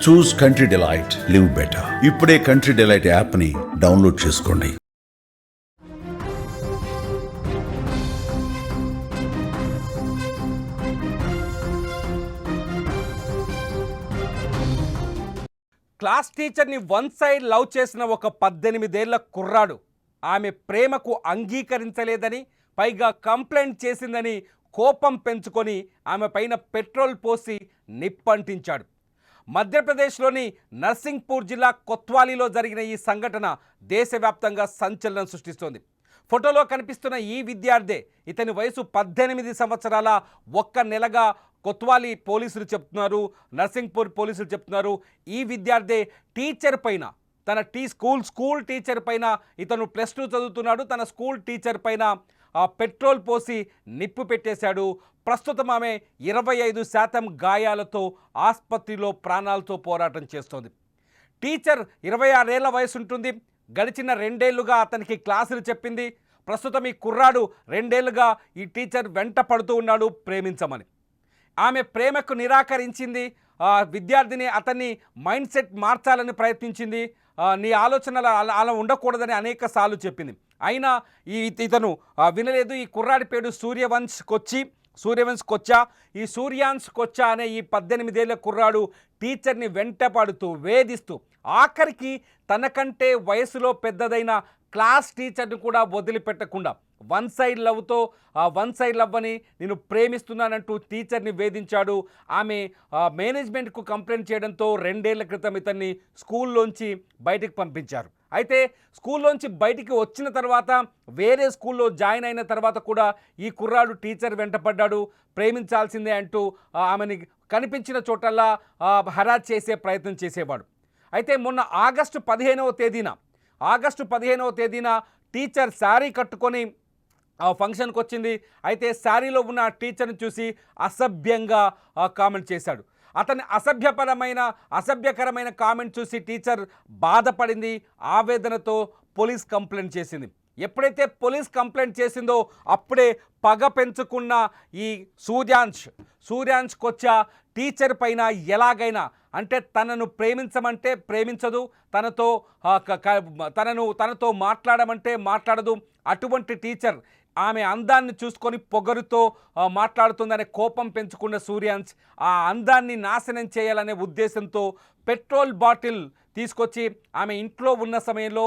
చూస్ country delight, live better. ఇప్పుడే country delight యాప్ని download చేసుకోండి. క్లాస్ టీచర్ని వన్ సైడ్ లవ్ చేసిన ఒక 18 ఏళ్ల కుర్రాడు ఆమె ప్రేమకు అంగీకరించలేదని, పైగా కంప్లైంట్ చేసిందని కోపం పెంచుకొని ఆమె పైన పెట్రోల్ పోసి నిప్పంటించాడు. మధ్యప్రదేశ్లోని నర్సింగ్పూర్ జిల్లా కొత్వాలీలో జరిగిన ఈ సంఘటన దేశవ్యాప్తంగా సంచలనం సృష్టిస్తోంది. ఫోటోలో కనిపిస్తున్న ఈ విద్యార్థి, ఇతని వయసు 18 సంవత్సరాల. ఒక్క నెలగా కొత్వాలీ పోలీసులు చెప్తున్నారు, నర్సింగ్పూర్ పోలీసులు చెప్తున్నారు, ఈ విద్యార్థి టీచర్ పైన, తన స్కూల్ టీచర్ పైన, ఇతను +2 చదువుతున్నాడు, తన స్కూల్ టీచర్ పైన పెట్రోల్ పోసి నిప్పు పెట్టేశాడు. ప్రస్తుతం ఆమె 25% గాయాలతో ఆసుపత్రిలో ప్రాణాలతో పోరాటం చేస్తోంది. టీచర్ 26 ఏళ్ల వయసు ఉంటుంది. గడిచిన 2 ఏళ్లుగా అతనికి క్లాసులు చెప్పింది. ప్రస్తుతం ఈ కుర్రాడు 2 ఏళ్లుగా ఈ టీచర్ వెంట పడుతూ ఉన్నాడు ప్రేమించమని. ఆమె ప్రేమకు నిరాకరించింది. విద్యార్థిని అతన్ని మైండ్ సెట్ మార్చాలని ప్రయత్నించింది. నీ ఆలోచనలు అలా ఉండకూడదని అనేక సార్లు చెప్పింది. అయినా ఇతను వినలేదు. ఈ కుర్రాడి పేరు సూర్యవంశ్ కొచ్చా. ఈ సూర్యాంశ్ కొచ్చా అనే ఈ 18 ఏళ్ల కుర్రాడు టీచర్ని వెంటపడుతూ వేధిస్తూ ఆఖరికి తనకంటే వయసులో పెద్దదైన క్లాస్ టీచర్ని కూడా వదిలిపెట్టకుండా వన్ సైడ్ లవ్ అని నేను ప్రేమిస్తున్నానంటూ టీచర్ని వేధించాడు. ఆమె మేనేజ్మెంట్కు కంప్లైంట్ చేయడంతో 2 ఏళ్ల క్రితం ఇతన్ని స్కూల్లోంచి బయటికి పంపించారు. అయితే స్కూల్లోంచి బయటికి వచ్చిన తర్వాత వేరే స్కూల్లో జాయిన్ అయిన తర్వాత కూడా ఈ కుర్రాడు టీచర్ వెంటపడ్డాడు. ప్రేమించాల్సిందే అంటూ ఆమెని కనిపించిన చోటల్లా హరాస్ చేసే ప్రయత్నం చేసేవాడు. అయితే మొన్న ఆగస్టు 15వ తేదీన టీచర్ శారీ కట్టుకొని ఫంక్షన్కి వచ్చింది. అయితే శారీలో ఉన్న టీచర్ని చూసి అసభ్యంగా కామెంట్ చేశాడు. అతని అసభ్యకరమైన కామెంట్ చూసి టీచర్ బాధపడింది. ఆవేదనతో పోలీస్ కంప్లైంట్ చేసింది. ఎప్పుడైతే పోలీస్ కంప్లైంట్ చేసిందో అప్పుడే పగ పెంచుకున్న ఈ సూర్యాంశ్ కొచ్చా టీచర్ పైన ఎలాగైనా, అంటే తనను ప్రేమించమంటే ప్రేమించదు, తనతో మాట్లాడమంటే మాట్లాడదు. అటువంటి టీచర్ ఆమె అందాన్ని చూసుకొని పొగరుతో మాట్లాడుతుందనే కోపం పెంచుకున్న సూర్యాంశ్ ఆ అందాన్ని నాశనం చేయాలనే ఉద్దేశంతో పెట్రోల్ బాటిల్ తీసుకొచ్చి ఆమె ఇంట్లో ఉన్న సమయంలో,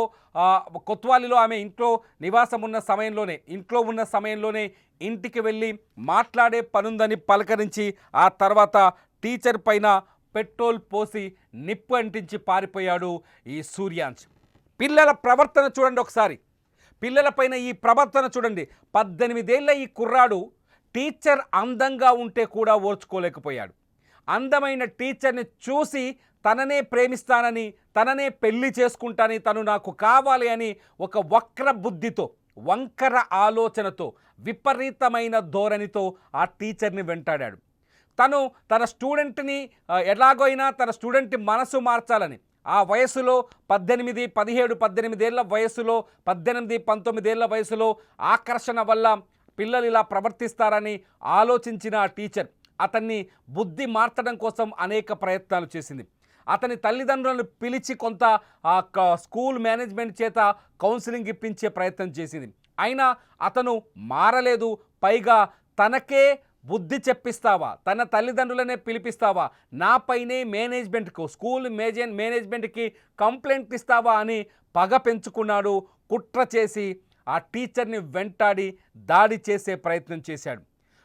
కొత్వాలీలో ఆమె ఇంట్లో ఉన్న సమయంలోనే ఇంటికి వెళ్ళి మాట్లాడే పనుందని పలకరించి ఆ తర్వాత టీచర్ పైన పెట్రోల్ పోసి నిప్పు అంటించి పారిపోయాడు ఈ సూర్యాంశ్. పిల్లల ప్రవర్తన చూడండి ఒకసారి, పిల్లలపైన ఈ ప్రవర్తన చూడండి. 18 ఏళ్ల ఈ కుర్రాడు టీచర్ అందంగా ఉంటే కూడా ఓర్చుకోలేకపోయాడు. అందమైన టీచర్ని చూసి తననే ప్రేమిస్తానని, తననే పెళ్లి చేసుకుంటానని, తను నాకు కావాలి అని ఒక వంకర ఆలోచనతో, విపరీతమైన ధోరణితో ఆ టీచర్ని వెంటాడాడు. తన స్టూడెంట్ని ఎలాగైనా తన స్టూడెంట్ మనసు మార్చాలని ఆ వయసులో 18 ఏళ్ల వయసులో, 19 ఏళ్ల వయసులో ఆకర్షణ వల్ల పిల్లలు ఇలా ప్రవర్తిస్తారని ఆలోచించిన ఆ టీచర్ అతన్ని బుద్ధి మార్చడం కోసం అనేక ప్రయత్నాలు చేసింది. అతని తల్లిదండ్రులను పిలిచి కొంత స్కూల్ మేనేజ్మెంట్ చేత కౌన్సిలింగ్ ఇప్పించే ప్రయత్నం చేసింది. అయినా అతను మారలేదు. పైగా తనకే బుద్ధి చెప్పిస్తావా, తన తల్లిదండ్రులనే పిలిపిస్తావా, నాపైనే స్కూల్ మేనేజ్మెంట్కి కంప్లైంట్ ఇస్తావా అని పగ పెంచుకున్నాడు. కుట్ర చేసి ఆ టీచర్ని వెంటాడి దాడి చేసే ప్రయత్నం చేశాడు.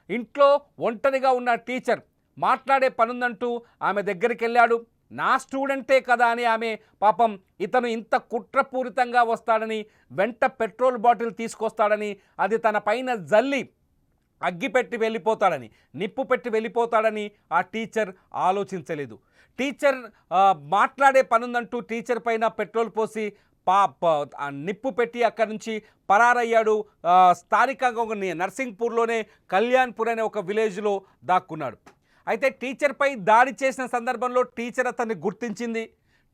ఇంట్లో ఒంటరిగా ఉన్న టీచర్ మాట్లాడే పనుందంటూ ఆమె దగ్గరికి వెళ్ళాడు. నా స్టూడెంటే కదా అని ఆమె పాపం ఇతను ఇంత కుట్రపూరితంగా వస్తాడని, వెంట పెట్రోల్ బాటిల్ తీసుకొస్తాడని, అది తన పైన జల్లి అగ్గిపెట్టి వెళ్ళిపోతాడని, నిప్పు పెట్టి వెళ్ళిపోతాడని ఆ టీచర్ ఆలోచించలేదు. టీచర్ మాట్లాడే పనుందంటూ టీచర్ పైన పెట్రోల్ పోసి నిప్పు పెట్టి అక్కడి నుంచి పరారయ్యాడు. స్థానికంగా నర్సింగ్పూర్లోనే కళ్యాణ్పూర్ అనే ఒక విలేజ్లో దాక్కున్నాడు. అయితే టీచర్పై దాడి చేసిన సందర్భంలో టీచర్ అతన్ని గుర్తించింది.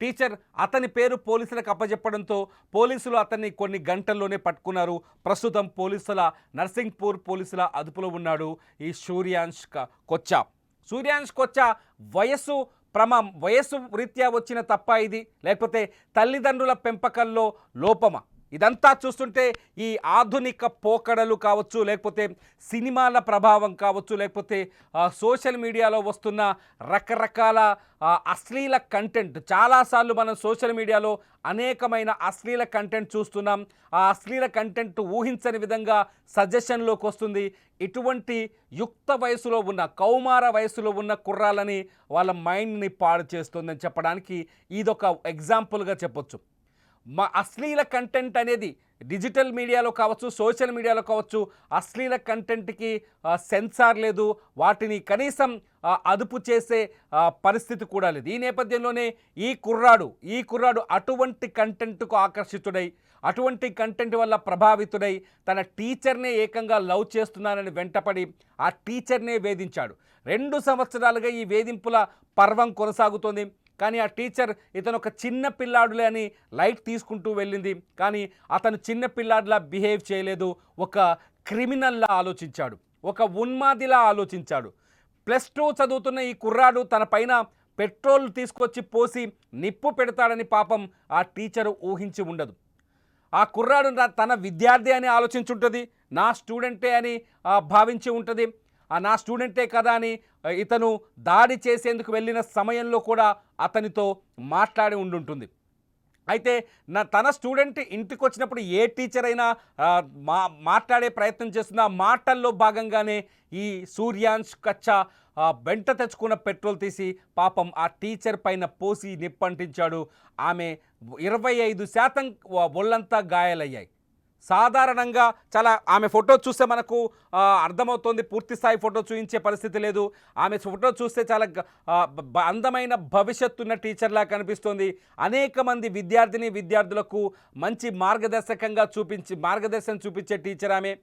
టీచర్ అతని పేరు పోలీసులకు అప్పచెప్పడంతో పోలీసులు అతన్ని కొన్ని గంటల్లోనే పట్టుకున్నారు. ప్రస్తుతం నర్సింగ్పూర్ పోలీసుల అదుపులో ఉన్నాడు ఈ సూర్యాంశ్ కొచ్చా వయస్సు వయస్సు రీత్యా వచ్చిన తప్ప ఇది, లేకపోతే తల్లిదండ్రుల పెంపకంలో లోపమా? ఇదంతా చూస్తుంటే ఈ ఆధునిక పోకడలు కావచ్చు, లేకపోతే సినిమాల ప్రభావం కావచ్చు, లేకపోతే సోషల్ మీడియాలో వస్తున్న రకరకాల అశ్లీల కంటెంట్. చాలాసార్లు మనం సోషల్ మీడియాలో అనేకమైన అశ్లీల కంటెంట్ చూస్తున్నాం. ఆ అశ్లీల కంటెంట్ ఊహించని విధంగా సజెషన్లోకి వస్తుంది. ఇటువంటి యుక్త వయసులో ఉన్న, కౌమార వయసులో ఉన్న కుర్రాలని వాళ్ళ మైండ్ని పాడు చేస్తుందని చెప్పడానికి ఇదొక ఎగ్జాంపుల్గా చెప్పొచ్చు. అశ్లీల కంటెంట్ అనేది డిజిటల్ మీడియాలో కావచ్చు, సోషల్ మీడియాలో కావచ్చు, అశ్లీల కంటెంట్కి సెన్సార్ లేదు, వాటిని కనీసం అదుపు చేసే పరిస్థితి కూడా లేదు. ఈ నేపథ్యంలోనే ఈ కుర్రాడు అటువంటి కంటెంట్కు ఆకర్షితుడై, అటువంటి కంటెంట్ వల్ల ప్రభావితుడై తన టీచర్నే ఏకంగా లవ్ చేస్తున్నానని వెంటపడి ఆ టీచర్నే వేధించాడు. 2 సంవత్సరాలుగా ఈ వేధింపుల పర్వం కొనసాగుతోంది. కానీ ఆ టీచర్ ఇతను ఒక చిన్న పిల్లాడులే అని లైట్ తీసుకుంటూ వెళ్ళింది. కానీ అతను చిన్న పిల్లాడిలా బిహేవ్ చేయలేదు, ఒక క్రిమినల్లా ఆలోచించాడు, ఒక ఉన్మాదిలా ఆలోచించాడు. +2 చదువుతున్న ఈ కుర్రాడు తన పైన పెట్రోల్ తీసుకొచ్చి పోసి నిప్పు పెడతాడని పాపం ఆ టీచరు ఊహించి ఉండదు. ఆ కుర్రాడు తన విద్యార్థి అని ఆలోచించుంటుంది, నా స్టూడెంటే అని భావించి ఉంటుంది. నా స్టూడెంటే కదా అని ఇతను దాడి చేసేందుకు వెళ్ళిన సమయంలో కూడా అతనితో మాట్లాడి ఉండుంటుంది. అయితే తన స్టూడెంట్ ఇంటికి వచ్చినప్పుడు ఏ టీచర్ అయినా మాట్లాడే ప్రయత్నం చేస్తున్న మాటల్లో భాగంగానే ఈ సూర్యాంశ్ కచ్చా వెంట తెచ్చుకున్న పెట్రోల్ తీసి పాపం ఆ టీచర్ పైన పోసి నిప్పంటించాడు. ఆమె 25% ఒళ్ళంతా గాయాలయ్యాయి. సాధారణంగా ఆమె ఫోటో చూస్తే మనకు అర్థమవుతోంది, పూర్తి స్థాయి ఫోటో చూపించే పరిస్థితి లేదు. ఆమె ఫోటో చూస్తే చాలా అందమైన భవిష్యత్తున్న టీచర్లా కనిపిస్తోంది. అనేక మంది విద్యార్థులకు మంచి మార్గదర్శనం చూపించే టీచర్ ఆమె.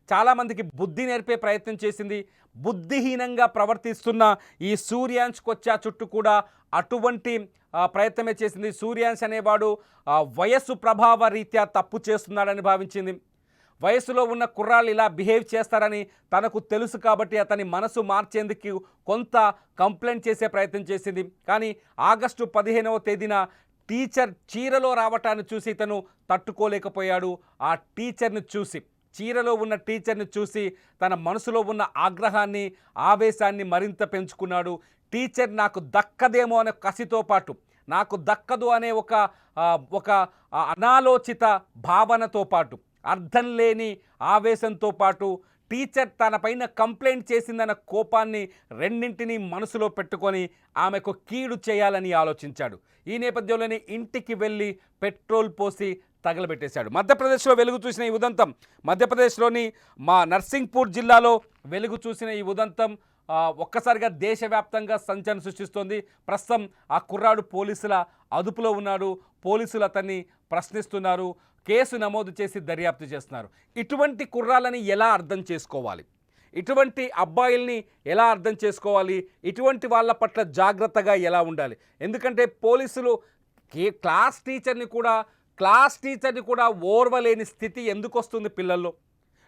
చాలామందికి బుద్ధి నేర్పే ప్రయత్నం చేసింది. బుద్ధిహీనంగా ప్రవర్తిస్తున్న ఈ సూర్యాంశ్ కొచ్చా చుట్టూ కూడా అటువంటి ప్రయత్నమే చేసింది. సూర్యాంశ్ అనేవాడు వయస్సు ప్రభావ రీత్యా తప్పు చేస్తున్నాడని భావించింది. వయసులో ఉన్న కుర్రాళ్ళు ఇలా బిహేవ్ చేస్తారని తనకు తెలుసు కాబట్టి అతని మనసు మార్చేందుకు కొంత కంప్లైంట్ చేసే ప్రయత్నం చేసింది. కానీ ఆగస్టు 15వ తేదీన టీచర్ చీరలో రావటాన్ని చూసి ఇతను తట్టుకోలేకపోయాడు. ఆ చీరలో ఉన్న టీచర్ని చూసి తన మనసులో ఉన్న ఆగ్రహాన్ని, ఆవేశాన్ని మరింత పెంచుకున్నాడు. టీచర్ నాకు దక్కదేమో అనే కసితో పాటు, నాకు దక్కదు అనే ఒక అనాలోచిత భావనతో పాటు, అర్థం లేని ఆవేశంతో పాటు, టీచర్ తన పైన కంప్లైంట్ చేసిందన్న కోపాన్ని రెండింటినీ మనసులో పెట్టుకొని ఆమెకు కీడు చేయాలని ఆలోచించాడు. ఈ నేపథ్యంలోనే ఇంటికి వెళ్ళి పెట్రోల్ పోసి తగలబెట్టేశాడు. మధ్యప్రదేశ్లో వెలుగు చూసిన ఈ ఉదంతం, మధ్యప్రదేశ్లోని నర్సింగ్పూర్ జిల్లాలో వెలుగు చూసిన ఈ ఉదంతం ఒక్కసారిగా దేశవ్యాప్తంగా సంచలనం సృష్టిస్తోంది. ప్రస్తుతం ఆ కుర్రాడు పోలీసుల అదుపులో ఉన్నాడు. పోలీసులు అతన్ని ప్రశ్నిస్తున్నారు, కేసు నమోదు చేసి దర్యాప్తు చేస్తున్నారు. ఇటువంటి కుర్రాలని ఎలా అర్థం చేసుకోవాలి, ఇటువంటి అబ్బాయిల్ని ఎలా అర్థం చేసుకోవాలి, ఇటువంటి వాళ్ళ పట్ల జాగ్రత్తగా ఎలా ఉండాలి? ఎందుకంటే పోలీసులు క్లాస్ టీచర్ని కూడా ఓర్వలేని స్థితి ఎందుకు వస్తుంది పిల్లల్లో?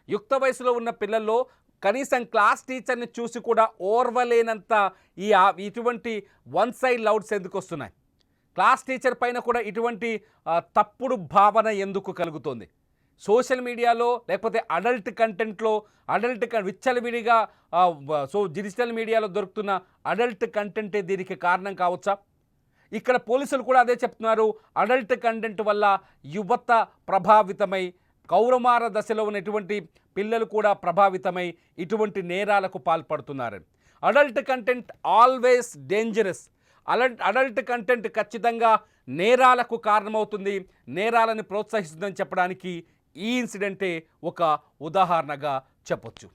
యుక్త వయసులో ఉన్న పిల్లల్లో కనీసం క్లాస్ టీచర్ని చూసి కూడా ఓర్వలేనంత ఇటువంటి వన్ సైడ్ లౌడ్స్ ఎందుకు వస్తున్నాయి? క్లాస్ టీచర్ పైన కూడా ఇటువంటి తప్పుడు భావన ఎందుకు కలుగుతుంది? సోషల్ మీడియాలో లేకపోతే అడల్ట్ కంటెంట్లో విచ్చలవిడిగా డిజిటల్ మీడియాలో దొరుకుతున్న అడల్ట్ కంటెంటే దీనికి కారణం కావచ్చా? ఇక్కడ పోలీసులు కూడా అదే చెప్తున్నారు. అడల్ట్ కంటెంట్ వల్ల యువత ప్రభావితమై, కౌరమార దశలో ఉన్నటువంటి పిల్లలు కూడా ప్రభావితమై ఇటువంటి నేరాలకు పాల్పడుతున్నారు. Adult content always dangerous. Adult content ఖచ్చితంగా నేరాలకు కారణమవుతుంది, నేరాలను ప్రోత్సహిస్తుందని చెప్పడానికి ఈ ఇన్సిడెంటే ఒక ఉదాహరణగా చెప్పొచ్చు.